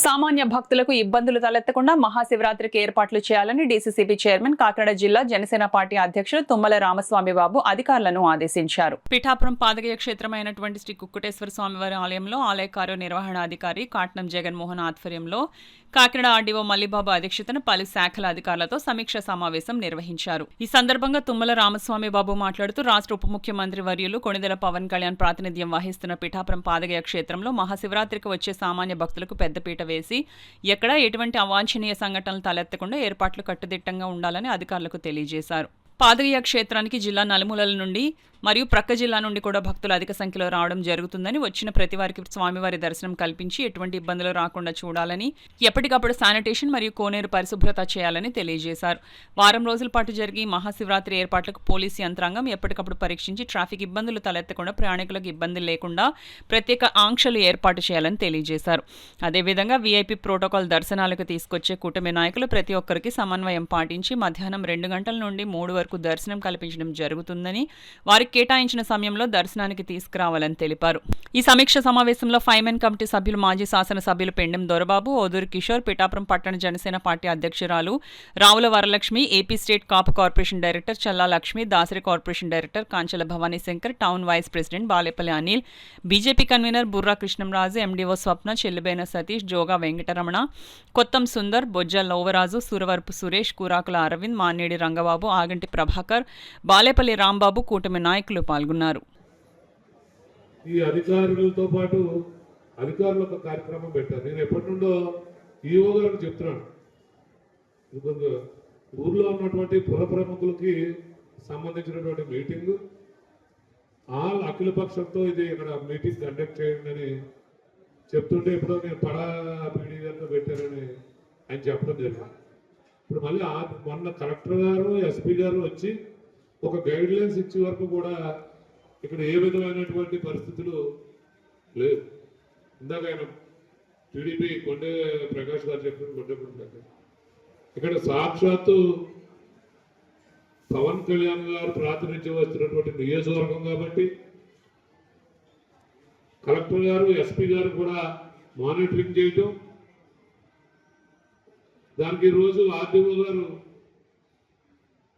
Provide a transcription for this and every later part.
సామాన్య భక్తులకు ఇబ్బందులు తలెత్తకుండా మహాశివరాత్రికి ఏర్పాట్లు చేయాలని డీసీసీబీ చైర్మన్ కాకినాడ జిల్లా జనసేన పార్టీ అధ్యక్షుడు తుమ్మల రామస్వామి బాబు అధికారులను ఆదేశించారు. పిఠాపురం పాదగయ క్షేత్రమైనటువంటి శ్రీ కుక్కుటేశ్వర స్వామివారి ఆలయంలో ఆలయ కార్యనిర్వహణాధికారి కాట్నం జగన్మోహన్ ఆధ్వర్యంలో కాకినాడ ఆర్డీఓ మల్లిబాబు అధ్యక్షతన పలు శాఖల అధికారులతో సమీక్ష సమావేశం నిర్వహించారు. ఈ సందర్భంగా తుమ్మల రామస్వామి బాబు మాట్లాడుతూ రాష్ట్ర ఉప ముఖ్యమంత్రి వర్యులు కొణిదెల పవన్ కళ్యాణ్ ప్రాతినిధ్యం వహిస్తున్న పిఠాపురం పాదగయ క్షేత్రంలో మహాశివరాత్రికి వచ్చే సామాన్య భక్తులకు పెద్దపీట వేసి ఎక్కడా ఎటువంటి అవాంఛనీయ సంఘటనలు తలెత్తకుండా ఏర్పాట్లు కట్టుదిట్టంగా ఉండాలని అధికారులకు తెలియజేశారు. పాదగయ క్షేత్రానికి జిల్లా నలుమూలల నుండి మరియు ప్రక్క జిల్లా నుండి కూడా భక్తులు అధిక సంఖ్యలో రావడం జరుగుతుందని, వచ్చిన ప్రతి వారికి స్వామివారి దర్శనం కల్పించి ఎటువంటి ఇబ్బందులు రాకుండా చూడాలని, ఎప్పటికప్పుడు శానిటేషన్ మరియు కోనేరు పరిశుభ్రత చేయాలని తెలియజేశారు. వారం రోజుల పాటు జరిగి మహాశివరాత్రి ఏర్పాట్లకు పోలీసు యంత్రాంగం ఎప్పటికప్పుడు పరీక్షించి ట్రాఫిక్ ఇబ్బందులు తలెత్తకుండా ప్రయాణికులకు ఇబ్బందులు లేకుండా ప్రత్యేక ఆంక్షలు ఏర్పాటు చేయాలని తెలియజేశారు. అదేవిధంగా వీఐపీ ప్రోటోకాల్ దర్శనాలకు తీసుకొచ్చే కూటమి నాయకులు ప్రతి ఒక్కరికి సమన్వయం పాటించి మధ్యాహ్నం 2 గంటల నుండి 3 వరకు దర్శనం కల్పించడం జరుగుతుందని, వారికి కేటాయించిన సమయంలో దర్శనానికి తీసుకురావాలని తెలిపారు. ఈ సమీక్ష సమావేశంలో ఫైమెన్ కమిటీ సభ్యులు మాజీ శాసనసభ్యులు పెండెం దొరబాబు, ఓదూరి కిషోర్, పిఠాపురం పట్టణ జనసేన పార్టీ అధ్యక్షురాలు Ravula Varalakshmi, AP state Kapu corporation director Challa Lakshmi, Dasari corporation director Kanchala Bhavani Shankar, town vice president Balepalli Anil, BJP convener Burra Krishnamraju, MDO Swapna, Chellibaina Satish, Joga Venkataramana, Kottam Sundar, Bojja Lovaraju, Suravarapu Suresh, Kurakula Arvind, Mannedi Rangababu, Aganti Prabhakar, Balepalli Rambabu, కూటమి నాయకులు పాల్గొన్నారు. ఈ అధికారులతో పాటు అధికారులు ఒక కార్యక్రమం పెట్టారు. నేను ఎప్పటి నుండో ఈఓ గారికి చెప్తున్నాను, ఊర్లో ఉన్నటువంటి పుర ప్రముఖులకి సంబంధించినటువంటి మీటింగ్ ఆల్ అఖిలపక్షంతో ఇది ఇక్కడ మీటింగ్ కండక్ట్ చేయండి అని చెప్తుంటే ఇప్పుడు నేను పడా పీడీ గారితో పెట్టారని ఆయన చెప్పడం జరిగింది. ఇప్పుడు మళ్ళీ మొన్న కలెక్టర్ గారు ఎస్పీ గారు వచ్చి ఒక గైడ్ లైన్స్ ఇచ్చే వరకు కూడా ఇక్కడ ఏ విధమైనటువంటి పరిస్థితులు లేదు. ఇందాక ఆయన టీడీపీ కొండే ప్రకాష్ గారు చెప్పిన ఇక్కడ సాక్షాత్తు పవన్ కళ్యాణ్ గారు ప్రాతినిధ్యం వస్తున్నటువంటి నియోజకవర్గం కాబట్టి కలెక్టర్ గారు ఎస్పీ గారు కూడా మానిటరింగ్ చేయటం, దానికి ఈరోజు ఆర్డీఓ గారు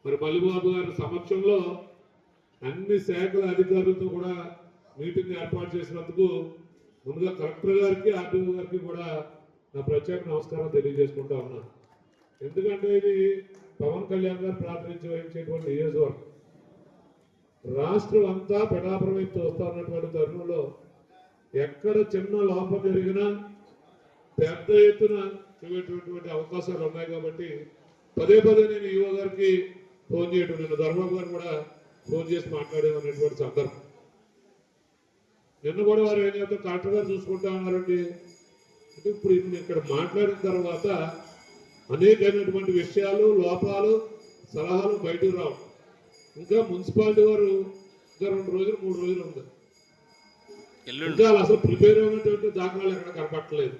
మరి మల్లిబాబు గారి సమక్షంలో అన్ని శాఖల అధికారులతో కూడా మీటింగ్ ఏర్పాటు చేసినందుకు ముందుగా కలెక్టర్ గారికి ఆర్డీఓ గారికి కూడా నా ప్రత్యేక నమస్కారం తెలియజేసుకుంటా ఉన్నాను. ఎందుకంటే ఇది పవన్ కళ్యాణ్ గారు ప్రాతినిధ్యం వహించేటువంటి నియోజకవర్గం. రాష్ట్రం అంతా పిఠాపురం వైపు వస్తా ఉన్నటువంటి తరుణంలో ఎక్కడ చిన్న లోపం జరిగినా పెద్ద ఎత్తున చూపేటటువంటి అవకాశాలు ఉన్నాయి కాబట్టి పదే నేను ఈఓ గారికి ఫోన్ చేయడం, నిన్న ధర్మబాబు గారు కూడా ఫోన్ చేసి మాట్లాడేమనేటువంటి సందర్భం. నిన్న కూడా వారు ఏం చేస్తారు, కలెక్టర్ గారు చూసుకుంటా ఉన్నారండి అంటే ఇప్పుడు ఇక్కడ మాట్లాడిన తర్వాత అనేకమైనటువంటి విషయాలు, లోపాలు, సలహాలు బయటకు రావు. ఇంకా మున్సిపాలిటీ వారు ఇంకా 2 రోజులు 3 రోజులు ఉంది, ఇంకా అసలు ప్రిపేర్ అయినటువంటి దాఖలాలు ఎక్కడ కనపట్టలేదు.